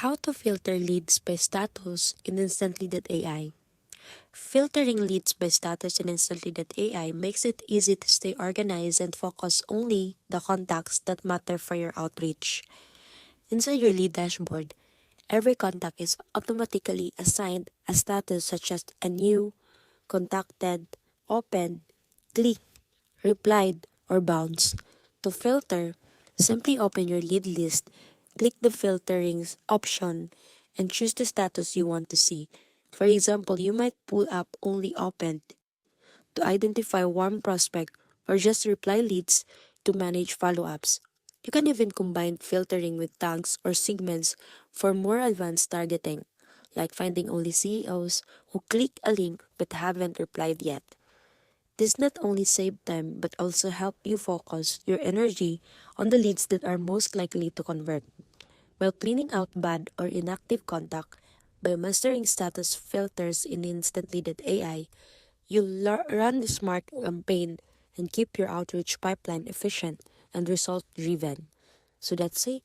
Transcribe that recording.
How to filter leads by status in Instantly.ai. Filtering leads by status in Instantly.ai makes it easy to stay organized and focus only the contacts that matter for your outreach. Inside your lead dashboard, every contact is automatically assigned a status such as a new, contacted, opened, clicked, replied, or bounced. To filter, simply open your lead list, click the filtering option, and choose the status you want to see. For example, you might pull up only opened to identify warm prospect or just reply leads to manage follow-ups. You can even combine filtering with tags or segments for more advanced targeting, like finding only CEOs who click a link but haven't replied yet. This not only save time but also help you focus your energy on the leads that are most likely to convert. While cleaning out bad or inactive contact by mastering status filters in Instantly.ai, you run the smart campaign and keep your outreach pipeline efficient and result driven. So that's it.